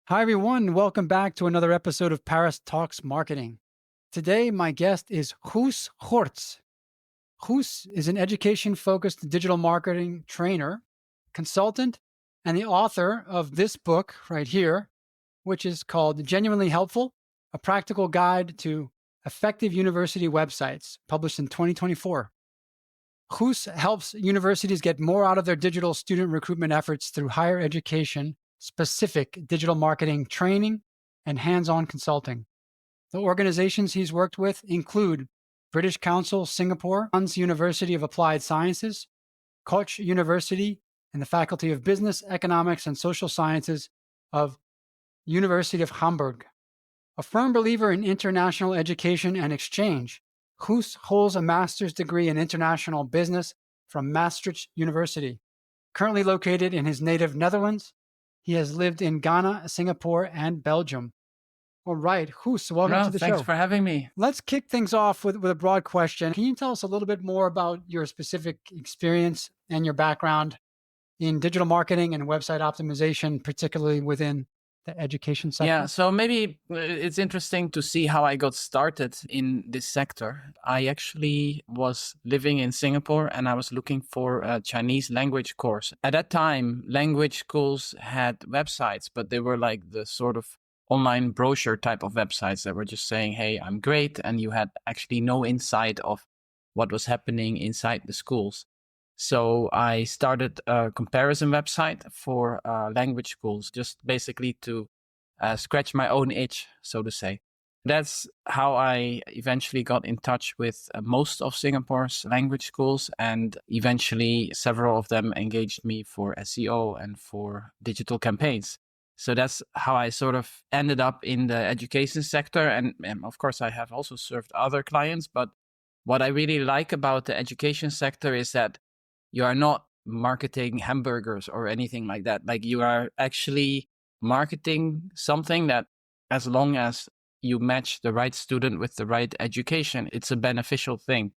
Hi, everyone. Welcome back to another episode of Paris Talks Marketing. Today, my guest is Guus Goorts. Guus is an education focused digital marketing trainer, consultant, and the author of this book right here, which is called Genuinely Helpful, a practical guide to effective university websites, published in 2024. Guus helps universities get more out of their digital student recruitment efforts through higher education specific digital marketing training and hands on consulting. The organizations he's worked with include British Council Singapore, Hans University of Applied Sciences, Koch University, and the Faculty of Business, Economics, and Social Sciences of University of Hamburg. A firm believer in international education and exchange, Guus holds a master's degree in international business from Maastricht University. Currently located in his native Netherlands, he has lived in Ghana, Singapore, and Belgium. All right, Guus, welcome to No, the thanks show. for having me. Let's kick things off with a broad question. Can you tell us a little bit more about your specific experience and your background in digital marketing and website optimization, particularly within the education sector? Yeah, so maybe it's interesting to see how I got started in this sector. I actually was living in Singapore and I was looking for a Chinese language course. At that time, language schools had websites, but they were like the sort of online brochure type of websites that were just saying, hey, I'm great. And you had actually no insight of what was happening inside the schools. So I started a comparison website for language schools, just basically to scratch my own itch, so to say. That's how I eventually got in touch with most of Singapore's language schools, and eventually several of them engaged me for SEO and for digital campaigns. So that's how I sort of ended up in the education sector. And of course, I have also served other clients. But what I really like about the education sector is that you are not marketing hamburgers or anything like that. Like you are actually marketing something that, as long as you match the right student with the right education, it's a beneficial thing.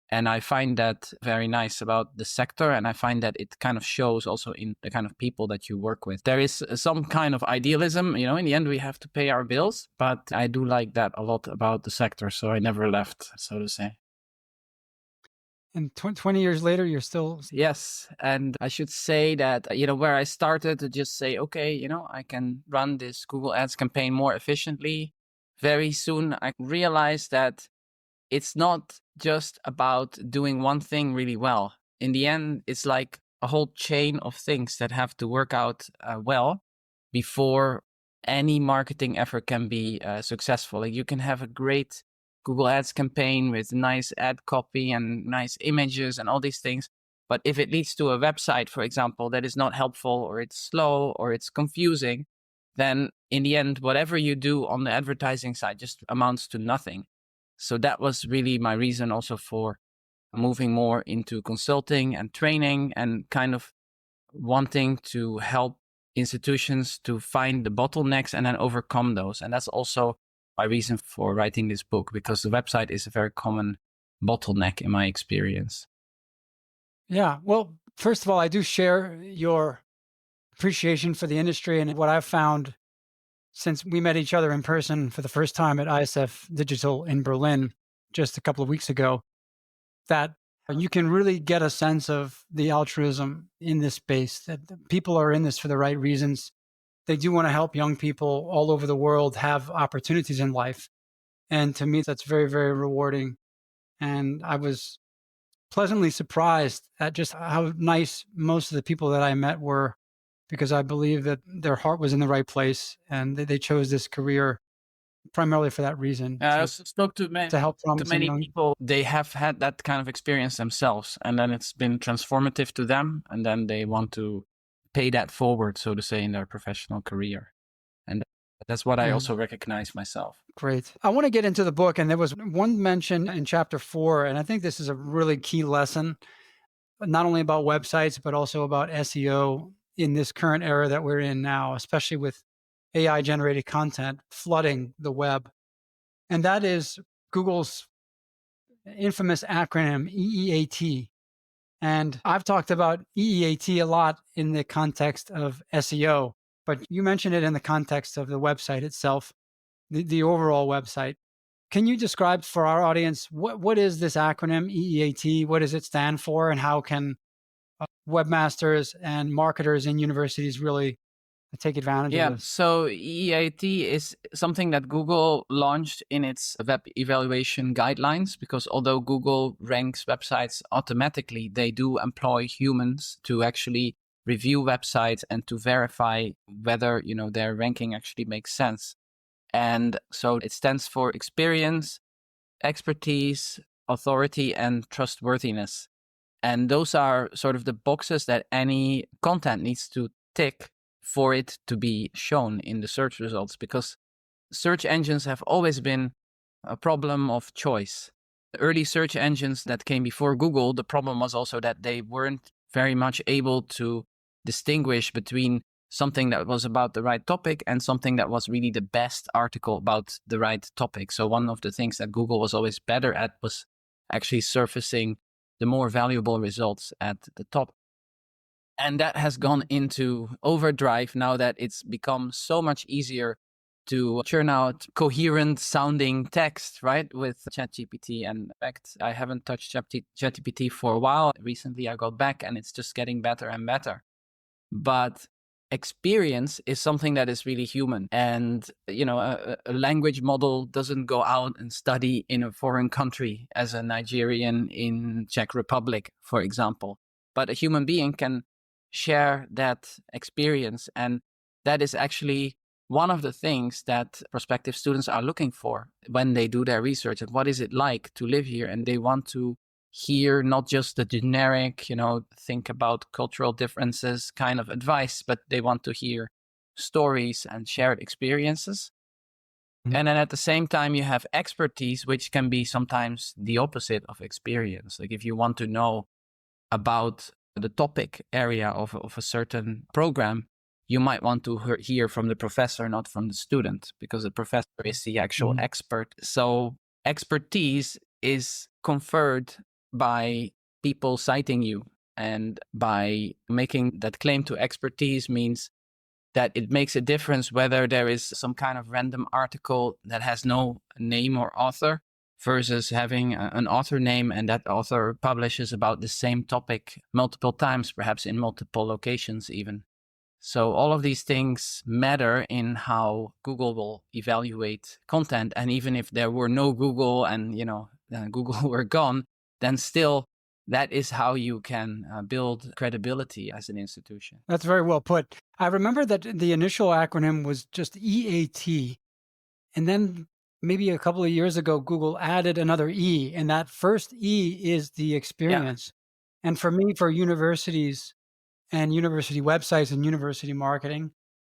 And I find that very nice about the sector. And I find that it kind of shows also in the kind of people that you work with. There is some kind of idealism, in the end, we have to pay our bills. But I do like that a lot about the sector. So I never left, so to say. And 20 years later, you're still. Yes. And I should say that, where I started to just say, okay, I can run this Google Ads campaign more efficiently. Very soon, I realized that it's not just about doing one thing really well. In the end, it's like a whole chain of things that have to work out well before any marketing effort can be successful. Like you can have a great Google Ads campaign with nice ad copy and nice images and all these things. But if it leads to a website, for example, that is not helpful or it's slow or it's confusing, then in the end, whatever you do on the advertising side just amounts to nothing. So that was really my reason also for moving more into consulting and training and kind of wanting to help institutions to find the bottlenecks and then overcome those. And that's also my reason for writing this book, because the website is a very common bottleneck in my experience. Yeah. Well, first of all, I do share your appreciation for the industry and what I've found since we met each other in person for the first time at ISF Digital in Berlin just a couple of weeks ago, that you can really get a sense of the altruism in this space, that people are in this for the right reasons. They do want to help young people all over the world have opportunities in life. And to me, that's very, very rewarding. And I was pleasantly surprised at just how nice most of the people that I met were, because I believe that their heart was in the right place and they chose this career primarily for that reason, I also spoke to help promising many young. people. They have had that kind of experience themselves, and then it's been transformative to them, and then they want to pay that forward, so to say, in their professional career. And that's what I Yeah. also recognize myself. Great. I want to get into the book, and there was one mention in chapter 4, and I think this is a really key lesson, not only about websites, but also about SEO in this current era that we're in now, especially with AI generated content flooding the web. And that is Google's infamous acronym EEAT. And I've talked about EEAT a lot in the context of SEO, but you mentioned it in the context of the website itself, the overall website. Can you describe for our audience what is this acronym EEAT? What does it stand for, and how can webmasters and marketers in universities really take advantage of Yeah, this? so EIT is something that Google launched in its web evaluation guidelines because although Google ranks websites automatically, they do employ humans to actually review websites and to verify whether, their ranking actually makes sense. And so it stands for experience, expertise, authority, and trustworthiness. And those are sort of the boxes that any content needs to tick for it to be shown in the search results, because search engines have always been a problem of choice. The early search engines that came before Google, the problem was also that they weren't very much able to distinguish between something that was about the right topic and something that was really the best article about the right topic. So one of the things that Google was always better at was actually surfacing the more valuable results at the top. And that has gone into overdrive now that it's become so much easier to churn out coherent sounding text, right? With ChatGPT. And in fact, I haven't touched ChatGPT for a while. Recently, I got back and it's just getting better and better. But experience is something that is really human. And, a language model doesn't go out and study in a foreign country as a Nigerian in Czech Republic, for example. But a human being can share that experience. And that is actually one of the things that prospective students are looking for when they do their research. And what is it like to live here? And they want to hear not just the generic, think about cultural differences kind of advice, but they want to hear stories and shared experiences. Mhm. And then at the same time, you have expertise, which can be sometimes the opposite of experience. Like if you want to know about the topic area of a certain program, you might want to hear from the professor, not from the student, because the professor is the actual Mhm. expert. So expertise is conferred by people citing you. And by making that claim to expertise means that it makes a difference whether there is some kind of random article that has no name or author versus having an author name and that author publishes about the same topic multiple times, perhaps in multiple locations even. So all of these things matter in how Google will evaluate content. And even if there were no Google and, Google were gone, then still that is how you can build credibility as an institution. That's very well put. I remember that the initial acronym was just EAT. And then maybe a couple of years ago, Google added another E, and that first E is the Yeah. experience. And for me, for universities and university websites and university marketing,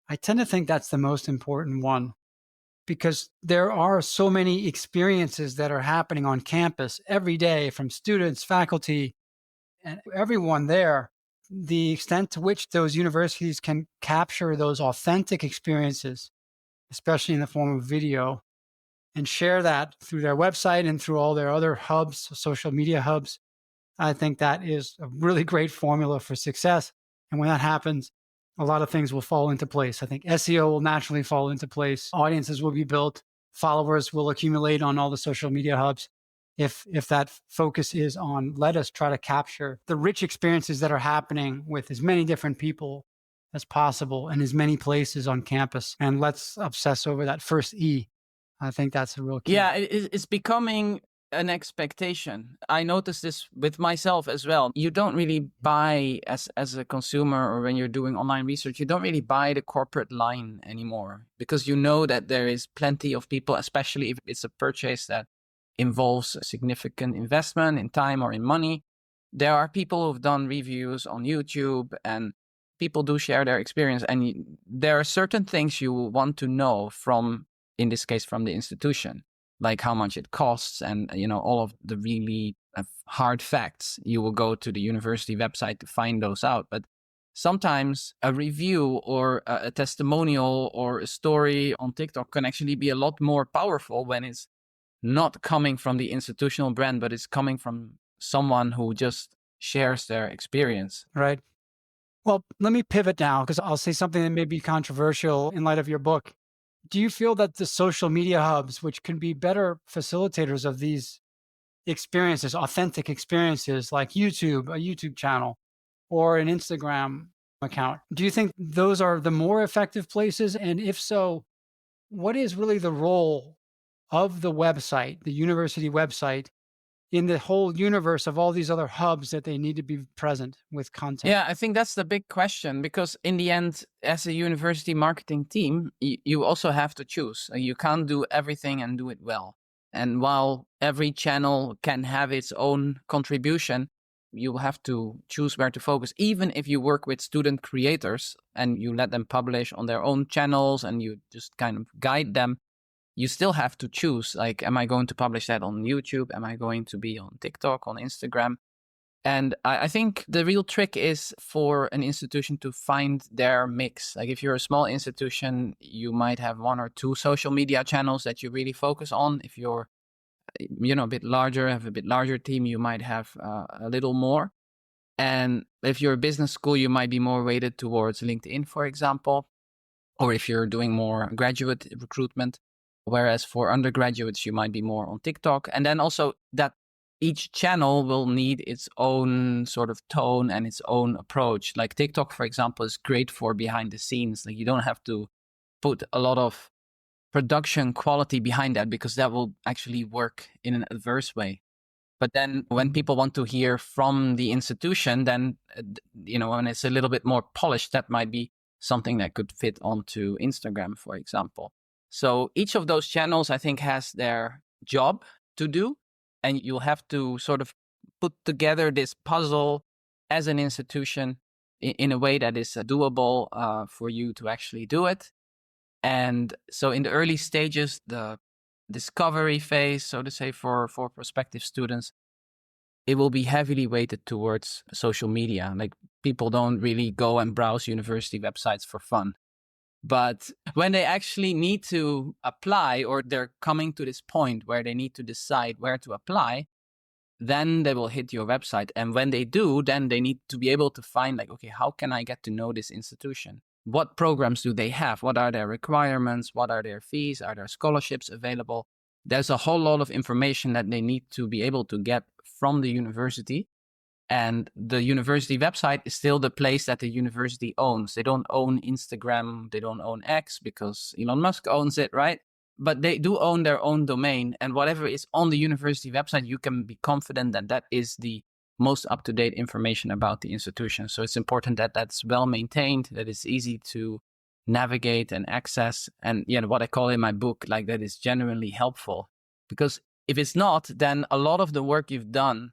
I tend to think that's the most important one because there are so many experiences that are happening on campus every day from students, faculty, and everyone there. The extent to which those universities can capture those authentic experiences, especially in the form of video, and share that through their website and through all their other hubs, social media hubs. I think that is a really great formula for success. And when that happens, a lot of things will fall into place. I think SEO will naturally fall into place. Audiences will be built. Followers will accumulate on all the social media hubs. If that focus is on, let us try to capture the rich experiences that are happening with as many different people as possible in as many places on campus. And let's obsess over that first E. I think that's a real key. Yeah, it's becoming an expectation. I noticed this with myself as well. You don't really buy as a consumer or when you're doing online research, you don't really buy the corporate line anymore because you know that there is plenty of people, especially if it's a purchase that involves significant investment in time or in money. There are people who've done reviews on YouTube and people do share their experience. And there are certain things you want to know from, in this case, from the institution, like how much it costs and, all of the really hard facts. You will go to the university website to find those out. But sometimes a review or a testimonial or a story on TikTok can actually be a lot more powerful when it's not coming from the institutional brand, but it's coming from someone who just shares their experience. Right. Well, let me pivot now because I'll say something that may be controversial in light of your book. Do you feel that the social media hubs, which can be better facilitators of these experiences, authentic experiences like YouTube, a YouTube channel, or an Instagram account, do you think those are the more effective places? And if so, what is really the role of the website, the university website, in the whole universe of all these other hubs that they need to be present with content? Yeah, I think that's the big question because in the end, as a university marketing team, you also have to choose. You can't do everything and do it well. And while every channel can have its own contribution, you have to choose where to focus. Even if you work with student creators and you let them publish on their own channels and you just kind of guide them, you still have to choose. Like, am I going to publish that on YouTube? Am I going to be on TikTok, on Instagram? And I think the real trick is for an institution to find their mix. Like if you're a small institution, you might have one or two social media channels that you really focus on. If you're, a bit larger, have a bit larger team, you might have a little more. And if you're a business school, you might be more weighted towards LinkedIn, for example, or if you're doing more graduate recruitment. Whereas for undergraduates, you might be more on TikTok. And then also that each channel will need its own sort of tone and its own approach. Like TikTok, for example, is great for behind the scenes. Like you don't have to put a lot of production quality behind that because that will actually work in an adverse way. But then when people want to hear from the institution, then, when it's a little bit more polished, that might be something that could fit onto Instagram, for example. So each of those channels, I think, has their job to do. And you'll have to sort of put together this puzzle as an institution in a way that is doable for you to actually do it. And so in the early stages, the discovery phase, so to say, for prospective students, it will be heavily weighted towards social media. Like people don't really go and browse university websites for fun. But when they actually need to apply or they're coming to this point where they need to decide where to apply, then they will hit your website. And when they do, then they need to be able to find like, okay, how can I get to know this institution? What programs do they have? What are their requirements? What are their fees? Are there scholarships available? There's a whole lot of information that they need to be able to get from the university. And the university website is still the place that the university owns. They don't own Instagram. They don't own X because Elon Musk owns it, right? But they do own their own domain. And whatever is on the university website, you can be confident that that is the most up-to-date information about the institution. So it's important that that's well maintained, that it's easy to navigate and access. And what I call in my book, like that is genuinely helpful. Because if it's not, then a lot of the work you've done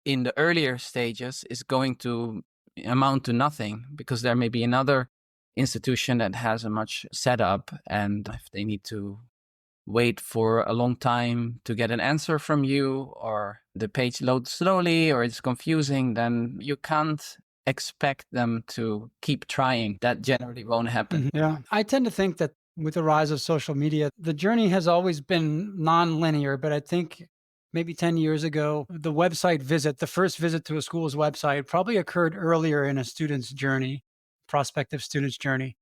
in the earlier stages is going to amount to nothing because there may be another institution that has a much setup, and if they need to wait for a long time to get an answer from you, or the page loads slowly, or it's confusing, then you can't expect them to keep trying. That generally won't happen. Yeah. I tend to think that with the rise of social media, the journey has always been non-linear, but I think maybe 10 years ago, the website visit, the first visit to a school's website probably occurred earlier in a student's journey, prospective student's journey.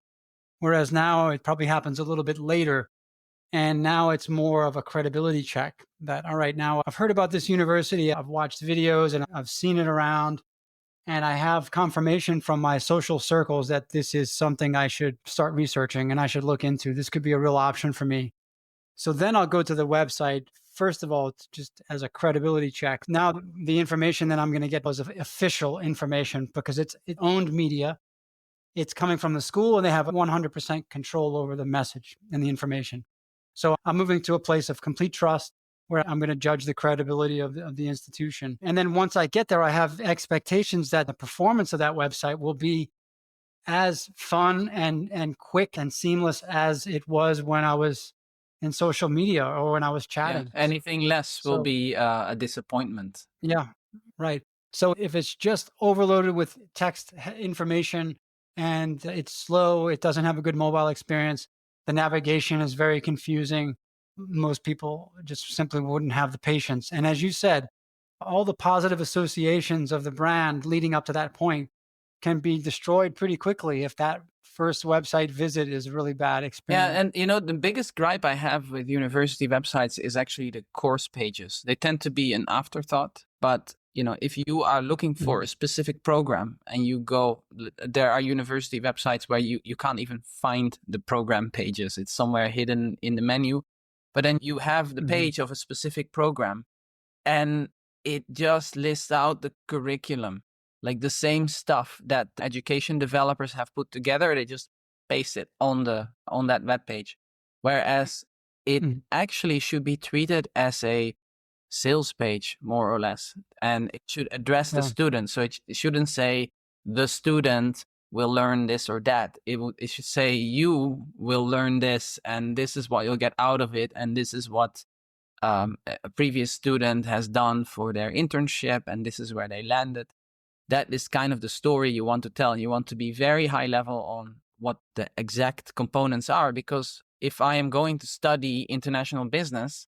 Whereas now it probably happens a little bit later. And now it's more of a credibility check that, all right, now I've heard about this university, I've watched videos and I've seen it around. And I have confirmation from my social circles that this is something I should start researching and I should look into. This could be a real option for me. So then I'll go to the website. First of all, it's just as a credibility check. Now, the information that I'm going to get was official information because it's owned media. It's coming from the school and they have 100% control over the message and the information. So I'm moving to a place of complete trust where I'm going to judge the credibility of the institution. And then once I get there, I have expectations that the performance of that website will be as fun and quick and seamless as it was when I was in social media or when I was Yeah, chatting. anything less will So be a disappointment. yeah, right. So if it's just overloaded with text information and it's slow, it doesn't have a good mobile experience, the navigation is very confusing. Most people just simply wouldn't have the patience. And as you said, all the positive associations of the brand leading up to that point can be destroyed pretty quickly if that first website visit is a really bad Yeah, experience. and the biggest gripe I have with university websites is actually the course pages. They tend to be an afterthought, but if you are looking for Mhm. a specific program and you go, there are university websites where you can't even find the program pages. It's somewhere hidden in the menu. But then you have the Mhm. page of a specific program and it just lists out the curriculum, like the same stuff that education developers have put together. They just paste it on that web page, whereas it Mhm. actually should be treated as a sales page, more or less, and it should address the Yeah. student. So it shouldn't say the student will learn this or that. It should say you will learn this, and this is what you'll get out of it, and this is what a previous student has done for their internship, and this is where they landed. That is kind of the story you want to tell. You want to be very high level on what the exact components are, because if I am going to study international business,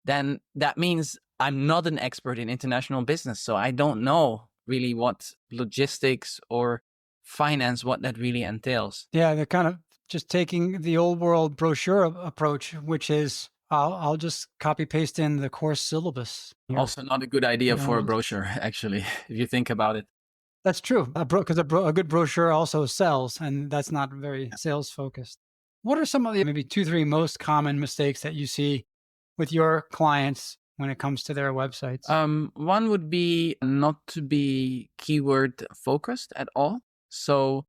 then that means I'm not an expert in international business. So I don't know really what logistics or finance, what that really entails. Yeah, they're kind of just taking the old world brochure approach, which is I'll just copy paste in the course syllabus here. Also, not a good idea for a Just brochure, actually, if you think about it. that's true. Because a good brochure also sells, and that's not very sales focused. What are some of the maybe two, three most common mistakes that you see with your clients when it comes to their websites? One would be not to be keyword focused at all. So,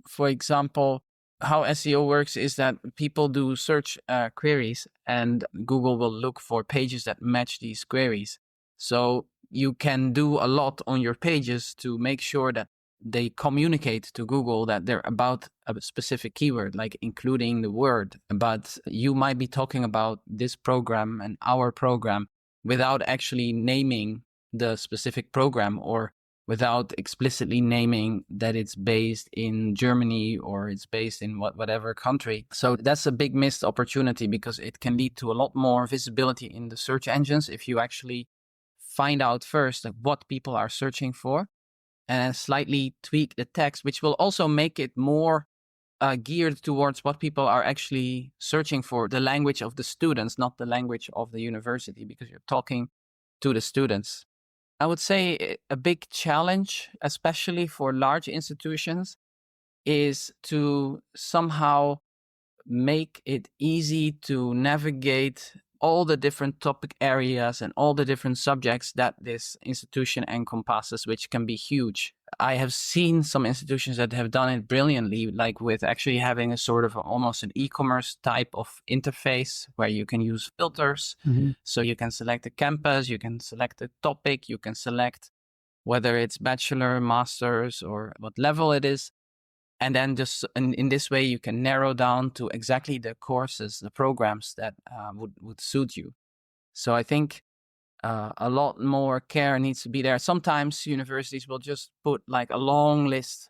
for example, how SEO works is that people do search queries and Google will look for pages that match these queries. So you can do a lot on your pages to make sure that they communicate to Google that they're about a specific keyword, like including the word. But you might be talking about this program and our program without actually naming the specific program, or without explicitly naming that it's based in Germany or it's based in whatever country. So that's a big missed opportunity, because it can lead to a lot more visibility in the search engines if you actually find out first, like, what people are searching for, and then slightly tweak the text, which will also make it more geared towards what people are actually searching for, the language of the students, not the language of the university, because you're talking to the students. I would say a big challenge, especially for large institutions, is to somehow make it easy to navigate all the different topic areas and all the different subjects that this institution encompasses, which can be huge. I have seen some institutions that have done it brilliantly, like with actually having a sort of almost an e-commerce type of interface where you can use filters. Mhm. So you can select a campus, you can select a topic, you can select whether it's bachelor, master's, or what level it is. And then just in this way, you can narrow down to exactly the courses, the programs that would suit you. So I think a lot more care needs to be there. Sometimes universities will just put like a long list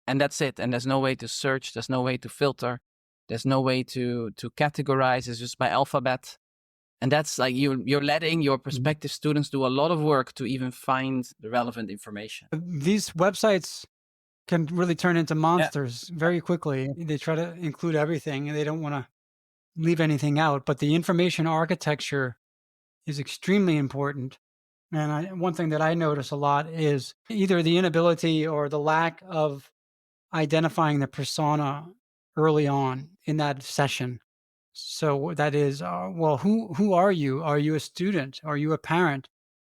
and that's it. And there's no way to search. There's no way to filter. There's no way to categorize. It's just by alphabet. And that's like you're letting your Mhm. prospective students do a lot of work to even find the relevant information. These websites can really turn into Yeah. monsters very quickly. They try to include everything and they don't want to leave anything out, but the information architecture is extremely important. And one thing that I notice a lot is either the inability or the lack of identifying the persona early on in that session. So that is, well, who are you? Are you a student? Are you a parent?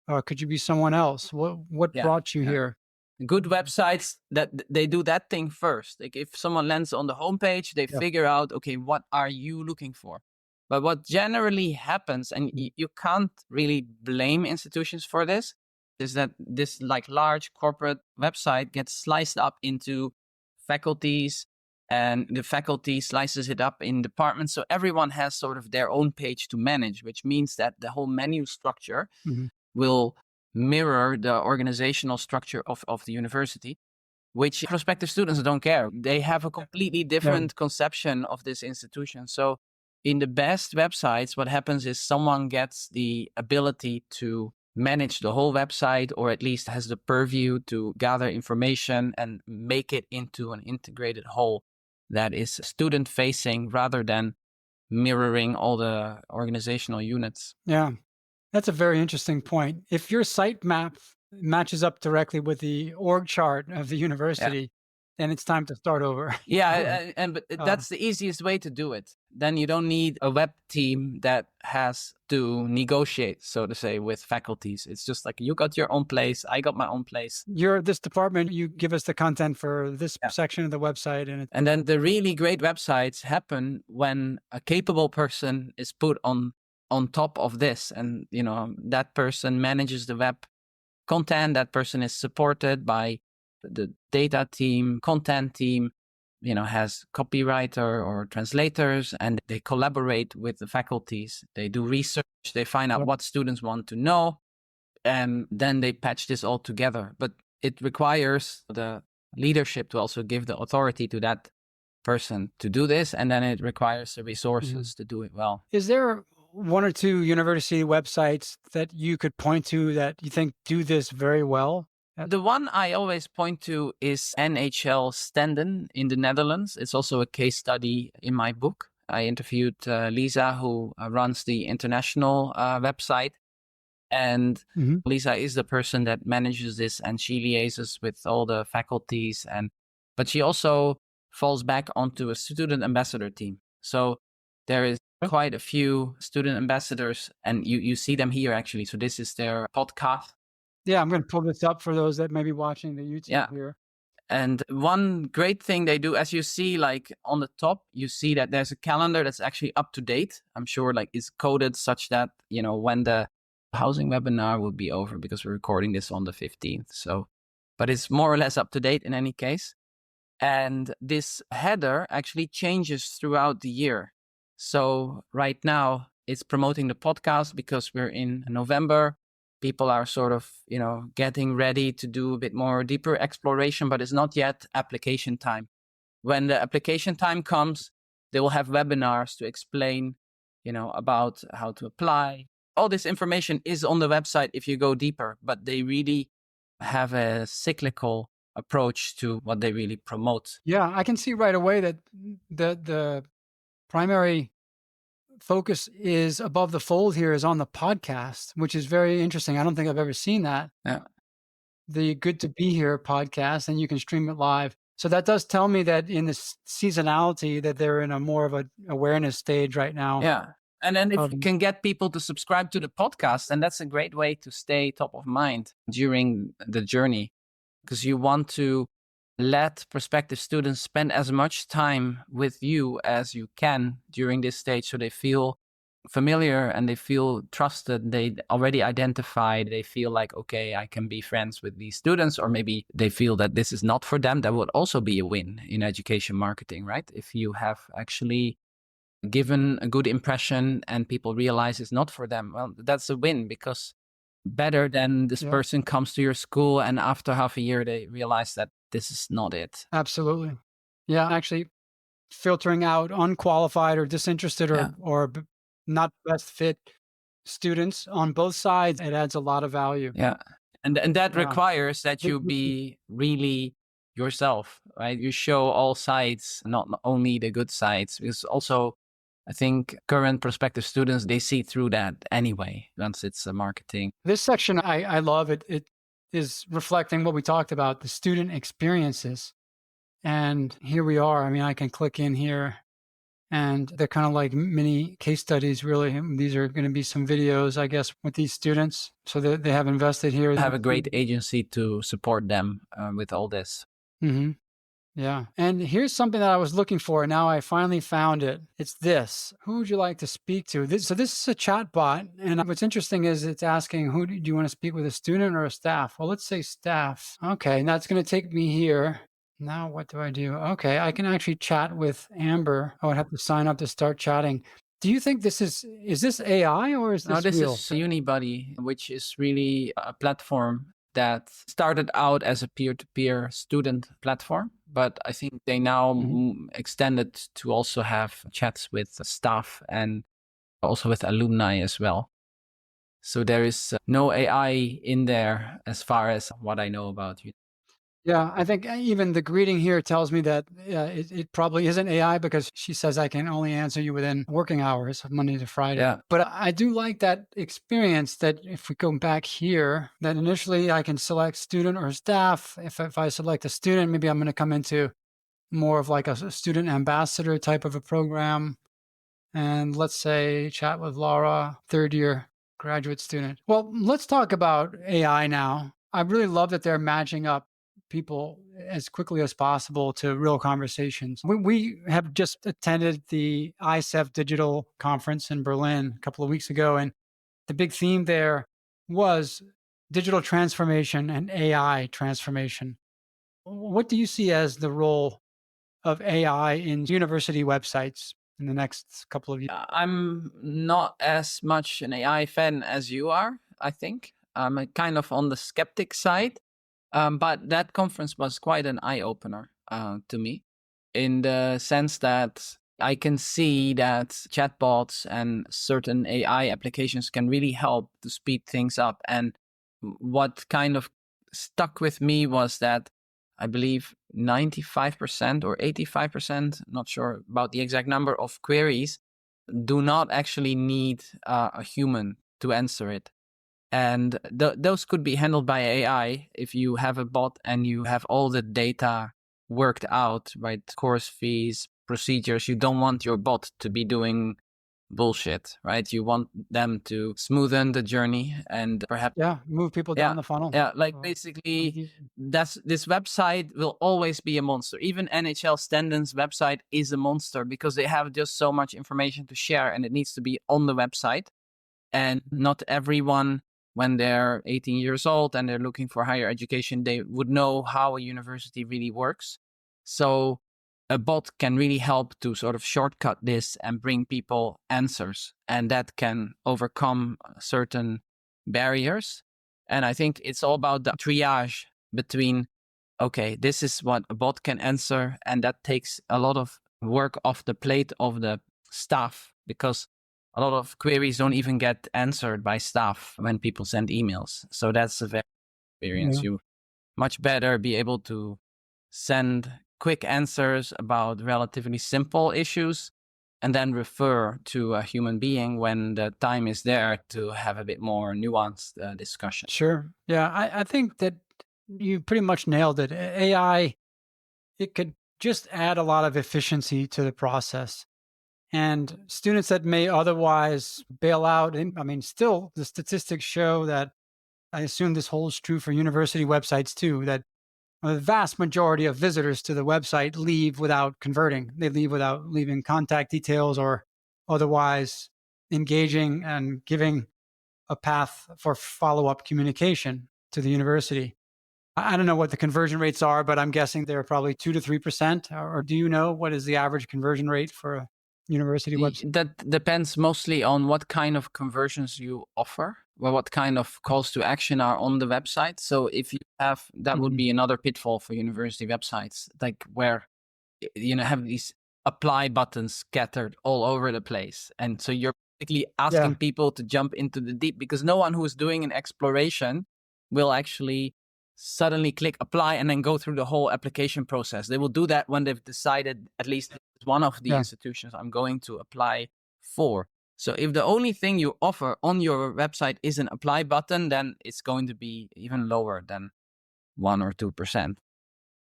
Or could you be someone else? What Yeah. brought you Yeah. here? Good websites that they do that thing first. Like if someone lands on the homepage, they Yeah. figure out, okay, what are you looking for? But what generally happens, and Mhm. you can't really blame institutions for this, is that this like large corporate website gets sliced up into faculties, and the faculty slices it up in departments. So everyone has sort of their own page to manage, which means that the whole menu structure Mhm. will mirror the organizational structure of the university, which prospective students don't care. They have a completely Yeah. different conception of this institution. So in the best websites, what happens is someone gets the ability to manage the whole website, or at least has the purview to gather information and make it into an integrated whole that is student facing rather than mirroring all the organizational units. Yeah. That's a very interesting point. If your site map matches up directly with the org chart of the Yeah. university, then it's time to start over. Really. Yeah, but Uh, that's the easiest way to do it. Then you don't need a web team that has to negotiate, so to say, with faculties. It's just like you got your own place, I got my own place. you're this department, you give us the content for this Yeah. section of the website, and And then the really great websites happen when a capable person is put on top of this, and that person manages the web content. That person is supported by the data team, content team, has copywriter or translators, and they collaborate with the faculties. They do research, they find out what students want to know, and then they patch this all together. But it requires the leadership to also give the authority to that person to do this, and then it requires the resources to do it well. is there one or two university websites that you could point to that you think do this very well? The one I always point to is NHL Stenden in the Netherlands. It's also a case study in my book. I interviewed Lisa, who runs the international website. And Mhm. Lisa is the person that manages this, and she liaises with all the faculties. But she also falls back onto a student ambassador team. So there is quite a few student ambassadors, and you see them here actually. So this is their podcast. Yeah, I'm going to pull this up for those that may be watching the YouTube Yeah. here. And one great thing they do, as you see, like on the top, you see that there's a calendar that's actually up to date. I'm sure like it's coded such that, when the housing webinar will be over, because we're recording this on the 15th. So, but it's more or less up to date in any case. And this header actually changes throughout the year. So right now it's promoting the podcast because we're in November. People are sort of, getting ready to do a bit more deeper exploration, but it's not yet application time. When the application time comes, they will have webinars to explain, about how to apply. All this information is on the website if you go deeper, but they really have a cyclical approach to what they really promote. Yeah, I can see right away that the primary focus is above the fold here is on the podcast, which is very interesting. I don't think I've ever seen that. Yeah. The Good to Be Here podcast, and you can stream it live. So that does tell me that in this seasonality that they're in a more of an awareness stage right now. Yeah. And then if you can get people to subscribe to the podcast, then that's a great way to stay top of mind during the journey, because you want to let prospective students spend as much time with you as you can during this stage, so they feel familiar and they feel trusted. They already identified, they feel like, okay, I can be friends with these students, or maybe they feel that this is not for them. That would also be a win in education marketing, right? If you have actually given a good impression and people realize it's not for them, well, that's a win, because better than this person comes to your school and after half a year they realize that this is not it. Absolutely. Yeah, actually filtering out unqualified or disinterested or not best fit students on both sides, it adds a lot of value. Yeah. And that requires that you be really yourself, right? You show all sides, not only the good sides, because also I think current prospective students, they see through that anyway, once it's marketing. This section, I love it. It is reflecting what we talked about, the student experiences. And here we are. I mean, I can click in here and they're kind of like mini case studies, really. These are going to be some videos, I guess, with these students. So that they have invested here. Have a great agency to support them with all this. Mm-hmm. Yeah. And here's something that I was looking for. Now I finally found it. It's this. Who would you like to speak to? So this is a chat bot. And what's interesting is it's asking, do you want to speak with, a student or a staff? Well, let's say staff. Okay. And that's going to take me here. Now what do I do? Okay. I can actually chat with Amber. I would have to sign up to start chatting. Do you think this is this AI or is this No, this real? is Unibuddy, which is really a platform that started out as a peer-to-peer student platform, but I think they now extended to also have chats with staff and also with alumni as well. So there is no AI in there as far as what I know about you. Yeah, I think even the greeting here tells me that it probably isn't AI because she says I can only answer you within working hours, Monday to Friday. Yeah. But I do like that experience that if we go back here, that initially I can select student or staff. If I select a student, maybe I'm going to come into more of like a student ambassador type of a program. And let's say chat with Laura, third year graduate student. Well, let's talk about AI now. I really love that they're matching up people as quickly as possible to real conversations. We have just attended the ISEF Digital Conference in Berlin a couple of weeks ago, and the big theme there was digital transformation and AI transformation. What do you see as the role of AI in university websites in the next couple of years? I'm not as much an AI fan as you are, I think. I'm kind of on the skeptic side. But that conference was quite an eye opener to me in the sense that I can see that chatbots and certain AI applications can really help to speed things up. And what kind of stuck with me was that I believe 95% or 85%, not sure about the exact number of queries, do not actually need a human to answer it. And those could be handled by AI if you have a bot and you have all the data worked out, right? Course fees, procedures. You don't want your bot to be doing bullshit, right? You want them to smoothen the journey and perhaps, Yeah, move people yeah, down the funnel. yeah, like Make basically it this website will always be a monster. Even NHL Standon's website is a monster because they have just so much information to share and it needs to be on the website. And not everyone, when they're 18 years old and they're looking for higher education, they would know how a university really works. So a bot can really help to sort of shortcut this and bring people answers. And that can overcome certain barriers. And I think it's all about the triage between, okay, this is what a bot can answer. And that takes a lot of work off the plate of the staff because a lot of queries don't even get answered by staff when people send emails. So that's a very experience. yeah, You much better be able to send quick answers about relatively simple issues and then refer to a human being when the time is there to have a bit more nuanced discussion. sure. Yeah, I think that you pretty much nailed it. AI, it could just add a lot of efficiency to the process. And students that may otherwise bail out, I mean, still the statistics show that I assume this holds true for university websites too, that the vast majority of visitors to the website leave without converting. They leave without leaving contact details or otherwise engaging and giving a path for follow up communication to the university. I don't know what the conversion rates are, but I'm guessing they're probably 2 to 3%. Or do you know what is the average conversion rate for a university website? That depends mostly on what kind of conversions you offer, well, what kind of calls to action are on the website. So if you have, that would Mhm. be another pitfall for university websites, like where have these apply buttons scattered all over the place, and so you're basically Yeah, asking people to jump into the deep because no one who is doing an exploration will actually suddenly click apply and then go through the whole application process. They will do that when they've decided at least one of the yeah. institutions I'm going to apply for. So if the only thing you offer on your website is an apply button, then it's going to be even lower than 1 or 2%.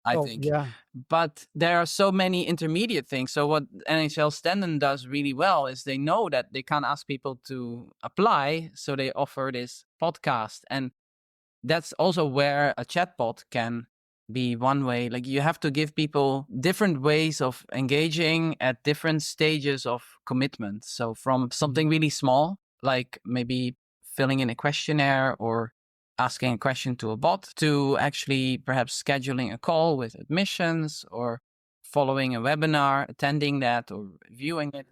I Oh, think. yeah. But there are so many intermediate things. So what NHL Standon does really well is they know that they can't ask people to apply, so they offer this podcast. And that's also where a chatbot can be one way. Like you have to give people different ways of engaging at different stages of commitment. So from Mhm. something really small, like maybe filling in a questionnaire or asking a question to a bot, to actually perhaps scheduling a call with admissions or following a webinar, attending that or viewing it.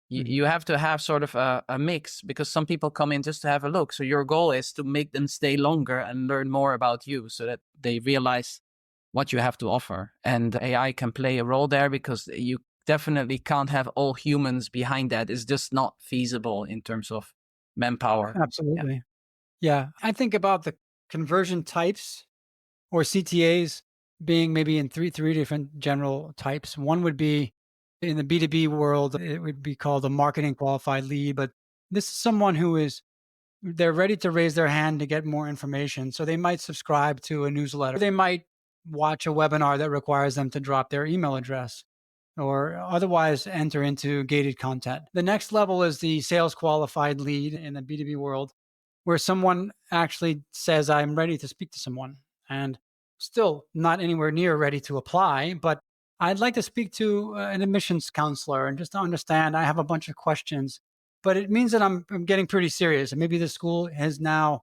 you, Mhm. you have to have sort of a mix because some people come in just to have a look. So your goal is to make them stay longer and learn more about you so that they realize what you have to offer. And AI can play a role there because you definitely can't have all humans behind that. It's just not feasible in terms of manpower. Yeah. Absolutely. Yeah. I think about the conversion types or CTAs being maybe in three different general types. One would be in the B2B world, it would be called a marketing qualified lead, but this is someone who is they're ready to raise their hand to get more information. So they might subscribe to a newsletter. They might watch a webinar that requires them to drop their email address or otherwise enter into gated content. The next level is the sales qualified lead in the B2B world, where someone actually says, I'm ready to speak to someone and still not anywhere near ready to apply, but I'd like to speak to an admissions counselor and just to understand. I have a bunch of questions, but it means that I'm getting pretty serious. And maybe the school has now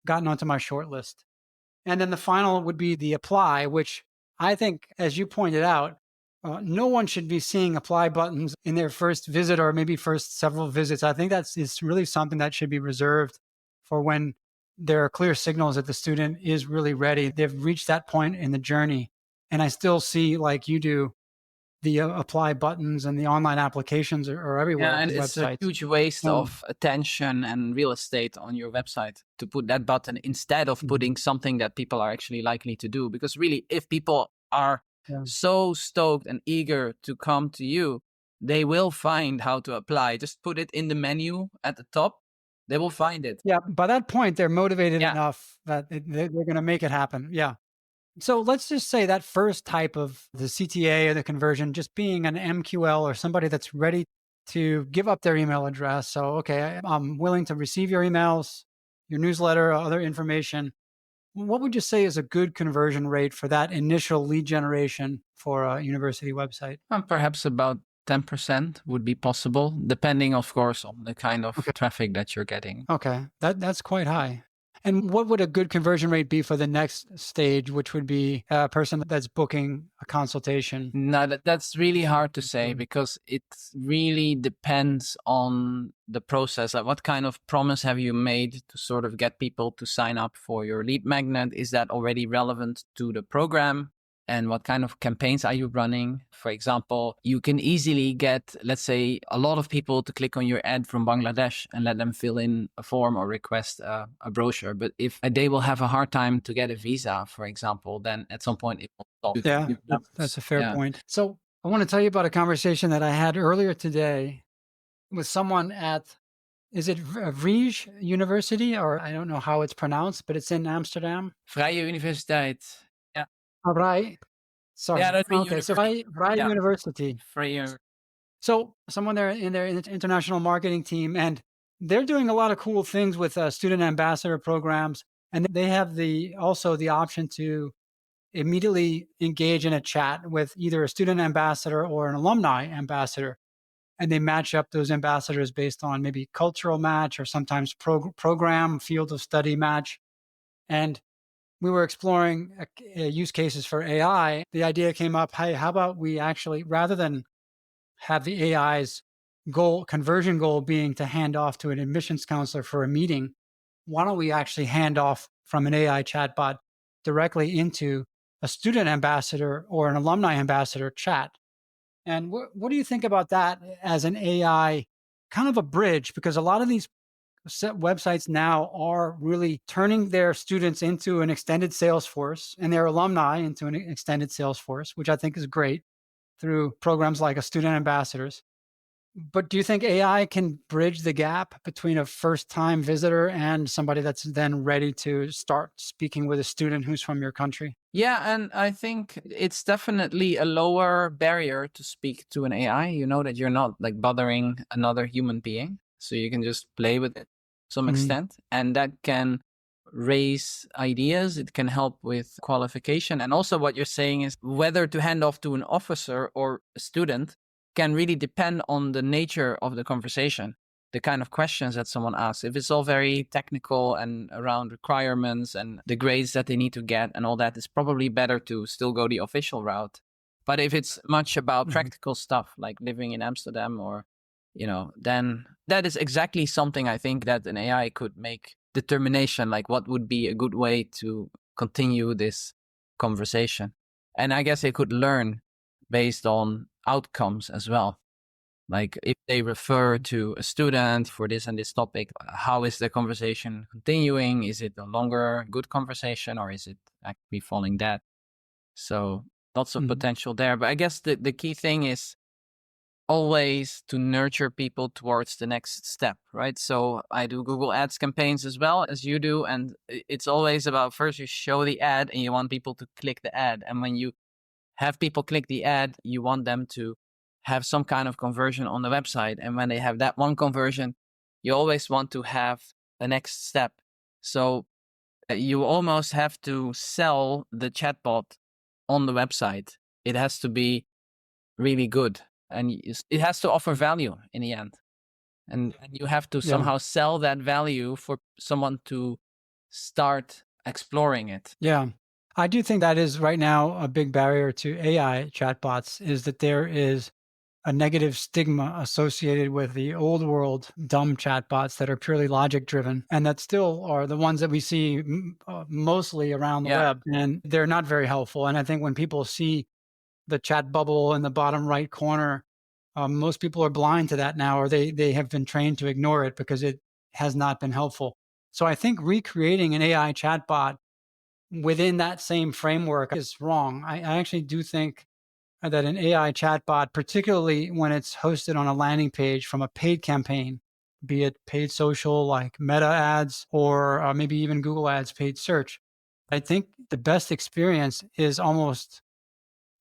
gotten onto my short list. And then the final would be the apply, which I think, as you pointed out, no one should be seeing apply buttons in their first visit or maybe first several visits. I think that's is really something that should be reserved for when there are clear signals that the student is really ready. They've reached that point in the journey. And I still see, like you do, the apply buttons and the online applications are Yeah, everywhere and on it's a websites. huge waste Um, of attention and real estate on your website to put that button instead of mhm, putting something that people are actually likely to do. Because really, if people are yeah. so stoked and eager to come to you, they will find how to apply. Just put it in the menu at the top, they will find it. Yeah. By that point, they're motivated Yeah. enough that they're going to make it happen. Yeah. So let's just say that first type of the CTA or the conversion, just being an MQL or somebody that's ready to give up their email address. So, okay, I'm willing to receive your emails, your newsletter, other information. What would you say is a good conversion rate for that initial lead generation for a university website? Perhaps about 10% would be possible, depending, of course, on the kind of Okay. traffic that you're getting. Okay. That's quite high. And what would a good conversion rate be for the next stage, which would be a person that's booking a consultation? No, that's really hard to say because it really depends on the process. Like, what kind of promise have you made to sort of get people to sign up for your lead magnet? Is that already relevant to the program? And what kind of campaigns are you running? For example, you can easily get, let's say, a lot of people to click on your ad from Bangladesh and let them fill in a form or request a brochure. But if they will have a hard time to get a visa, for example, then at some point it will stop. Yeah, that's a fair point. So I want to tell you about a conversation that I had earlier today with someone at, is it Vrije University, or I don't know how it's pronounced, but it's in Amsterdam. Vrije Universiteit. Yeah. Oh, Vrije, Yeah, sorry. that's a Okay, so university. Vrije Yeah. University. Vrije. So someone there in their international marketing team, and they're doing a lot of cool things with student ambassador programs, and they have the also the option to immediately engage in a chat with either a student ambassador or an alumni ambassador. And they match up those ambassadors based on maybe cultural match or sometimes program, field of study match. And we were exploring use cases for AI. The idea came up, hey, how about we actually, rather than have the AI's goal, conversion goal being to hand off to an admissions counselor for a meeting, why don't we actually hand off from an AI chatbot directly into a student ambassador or an alumni ambassador chat? And what do you think about that as an AI kind of a bridge? Because a lot of these websites now are really turning their students into an extended sales force and their alumni into an extended sales force, which I think is great through programs like a student ambassadors. But do you think AI can bridge the gap between a first time visitor and somebody that's then ready to start speaking with a student who's from your country? Yeah, and I think it's definitely a lower barrier to speak to an AI. You know that you're not like bothering another human being. So you can just play with it to some Mhm. extent. And that can raise ideas. It can help with qualification. And also, what you're saying is whether to hand off to an officer or a student can really depend on the nature of the conversation, the kind of questions that someone asks. If it's all very technical and around requirements and the grades that they need to get and all that, it's probably better to still go the official route. But if it's much about Mhm. practical stuff like living in Amsterdam or, then that is exactly something I think that an AI could make determination, like what would be a good way to continue this conversation. And I guess it could learn based on outcomes as well. Like if they refer to a student for this and this topic, how is the conversation continuing? Is it a longer, good conversation, or is it actually falling dead? So lots of Mhm. potential there. But I guess the key thing is always to nurture people towards the next step, right? So I do Google Ads campaigns as well as you do. And it's always about first you show the ad and you want people to click the ad. And when you have people click the ad, you want them to have some kind of conversion on the website. And when they have that one conversion, you always want to have the next step. So you almost have to sell the chatbot on the website. It has to be really good and it has to offer value in the end. And you have to Yeah. somehow sell that value for someone to start exploring it. Yeah. I do think that is right now a big barrier to AI chatbots is that there is a negative stigma associated with the old world dumb chatbots that are purely logic driven and that still are the ones that we see mostly around the Yeah. web. And they're not very helpful. And I think when people see the chat bubble in the bottom right corner, most people are blind to that now, or they have been trained to ignore it because it has not been helpful. So I think recreating an AI chatbot within that same framework is wrong. I actually do think that an AI chatbot, particularly when it's hosted on a landing page from a paid campaign, be it paid social like Meta ads or maybe even Google ads, paid search, I think the best experience is almost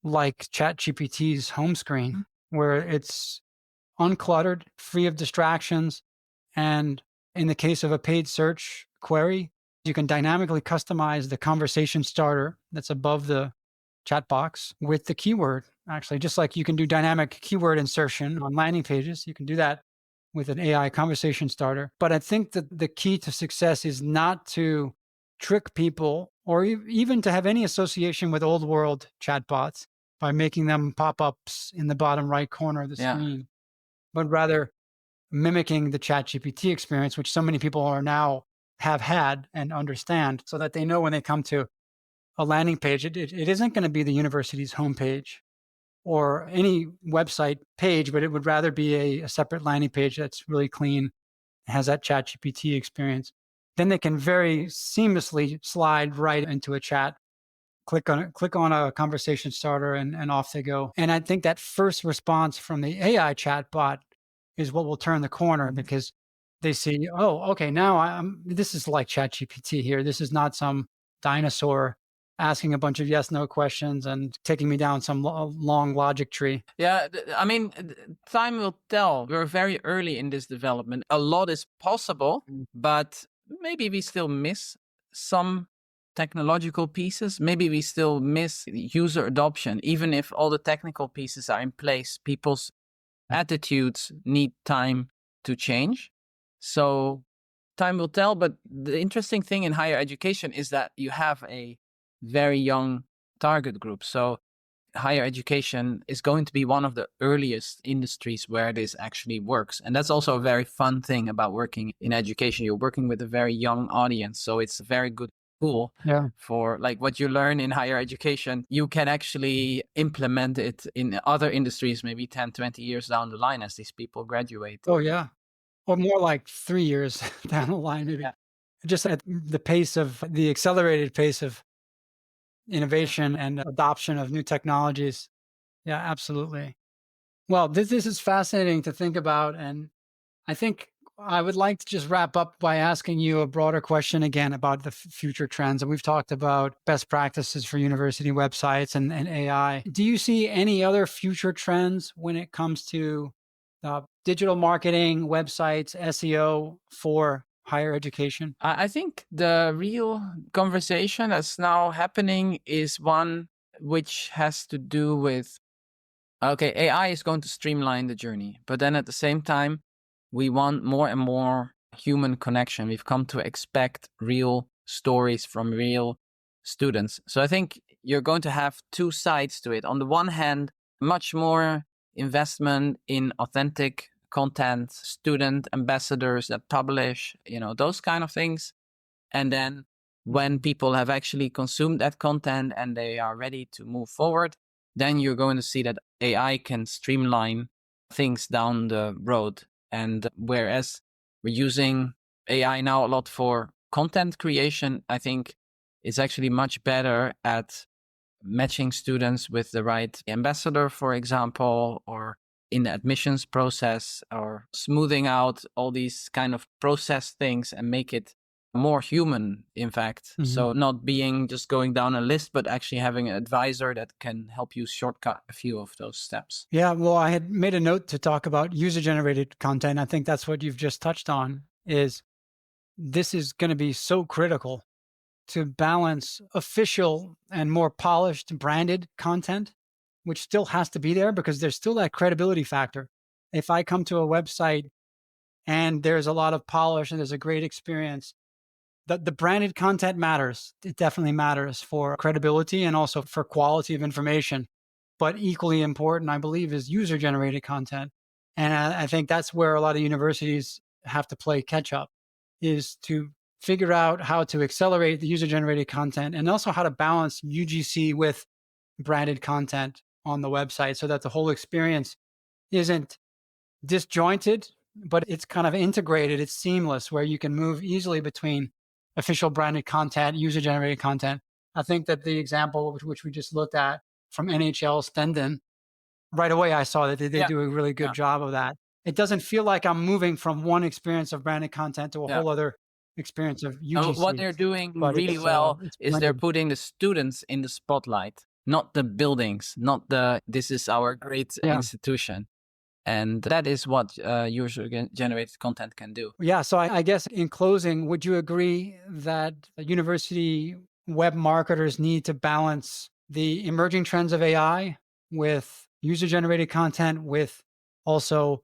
like ChatGPT's home screen, where it's uncluttered, free of distractions. And in the case of a paid search query, you can dynamically customize the conversation starter that's above the chat box with the keyword. Actually, just like you can do dynamic keyword insertion on landing pages, you can do that with an AI conversation starter. But I think that the key to success is not to trick people or even to have any association with old world chatbots by making them pop ups in the bottom right corner of the Yeah. screen, but rather mimicking the chat GPT experience, which so many people are now have had and understand so that they know when they come to a landing page, it isn't going to be the university's homepage or any website page, but it would rather be a separate landing page that's really clean, has that chat GPT experience. Then they can very seamlessly slide right into a chat, click on a conversation starter and off they go. And I think that first response from the AI chat bot is what will turn the corner because they see, oh, okay, now this is like chat GPT here. This is not some dinosaur asking a bunch of yes no questions and taking me down some long logic tree. Yeah, I mean, time will tell. We're very early in this development. A lot is possible, Mm. but maybe we still miss some technological pieces. Maybe we still miss user adoption. Even if all the technical pieces are in place, people's attitudes need time to change. So time will tell. But the interesting thing in higher education is that you have a very young target group. So higher education is going to be one of the earliest industries where this actually works. And that's also a very fun thing about working in education. You're working with a very young audience. So it's a very good tool Yeah. for like what you learn in higher education. You can actually implement it in other industries, maybe 10, 20 years down the line as these people graduate. Oh, yeah. Or more like 3 years down the line, maybe. Yeah. Just at the pace of the accelerated pace of innovation and adoption of new technologies. Yeah, absolutely. Well, this is fascinating to think about. And I think I would like to just wrap up by asking you a broader question again about the future trends. And we've talked about best practices for university websites and AI. Do you see any other future trends when it comes to digital marketing, websites, SEO for higher education? I think the real conversation that's now happening is one which has to do with okay, AI is going to streamline the journey, but then at the same time, we want more and more human connection. We've come to expect real stories from real students. So I think you're going to have two sides to it. On the one hand, much more investment in authentic content, student ambassadors that publish, those kind of things. And then when people have actually consumed that content and they are ready to move forward, then you're going to see that AI can streamline things down the road. And whereas we're using AI now a lot for content creation, I think it's actually much better at matching students with the right ambassador, for example, or in the admissions process, or smoothing out all these kind of process things and make it more human, in fact. Mhm. So not being just going down a list, but actually having an advisor that can help you shortcut a few of those steps. Yeah, well, I had made a note to talk about user-generated content. I think that's what you've just touched on, is this is gonna be so critical to balance official and more polished branded content, which still has to be there because there's still that credibility factor. If I come to a website and there's a lot of polish and there's a great experience, the branded content matters. It definitely matters for credibility and also for quality of information. But equally important, I believe, is user generated content. And I think that's where a lot of universities have to play catch up, is to figure out how to accelerate the user generated content and also how to balance UGC with branded content on the website so that the whole experience isn't disjointed, but it's kind of integrated. It's seamless where you can move easily between official branded content, user generated content. I think that the example which we just looked at from NHL Stendon, right away I saw that they Yeah. do a really good Yeah. job of that. It doesn't feel like I'm moving from one experience of branded content to a Yeah. whole other experience of What UGC, they're doing but really well it's is they're blended. putting the students in the spotlight, not the buildings, not the this is our great Yeah. institution. And that is what user generated content can do. Yeah. So I guess in closing, would you agree that university web marketers need to balance the emerging trends of AI with user generated content, with also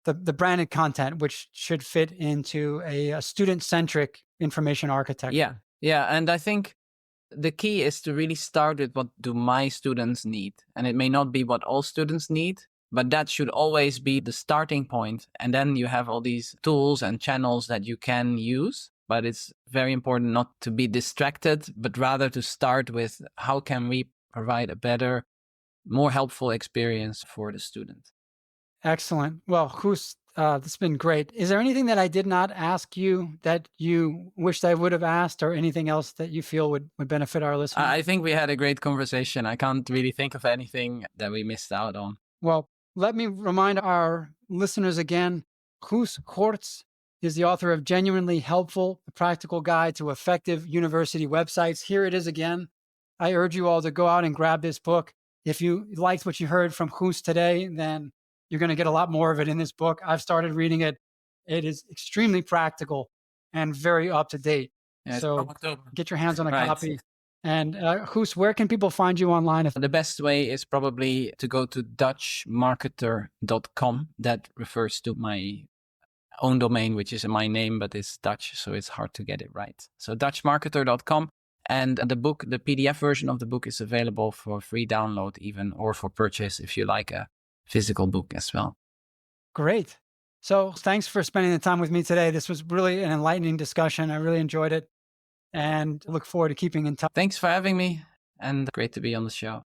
the branded content, which should fit into a student centric information architecture? Yeah. Yeah. And I think the key is to really start with what do my students need? And it may not be what all students need, but that should always be the starting point. And then you have all these tools and channels that you can use. But it's very important not to be distracted, but rather to start with how can we provide a better, more helpful experience for the student. Excellent. Well, Guus, this has been great. Is there anything that I did not ask you that you wished I would have asked, or anything else that you feel would benefit our listeners? I think we had a great conversation. I can't really think of anything that we missed out on. Well, let me remind our listeners again, Goorts is the author of Genuinely Helpful, a practical guide to effective university websites. Here it is again. I urge you all to go out and grab this book. If you liked what you heard from Guus today, then you're going to get a lot more of it in this book. I've started reading it. It is extremely practical and very up to date. Yeah, it's So from October. get your hands on a Right. copy. And Guus, where can people find you online? The best way is probably to go to dutchmarketer.com. That refers to my own domain, which is my name, but it's Dutch, so it's hard to get it right. So dutchmarketer.com. And the book, the PDF version of the book is available for free download even, or for purchase if you like a physical book as well. Great. So thanks for spending the time with me today. This was really an enlightening discussion. I really enjoyed it and look forward to keeping in touch. Thanks for having me, and great to be on the show.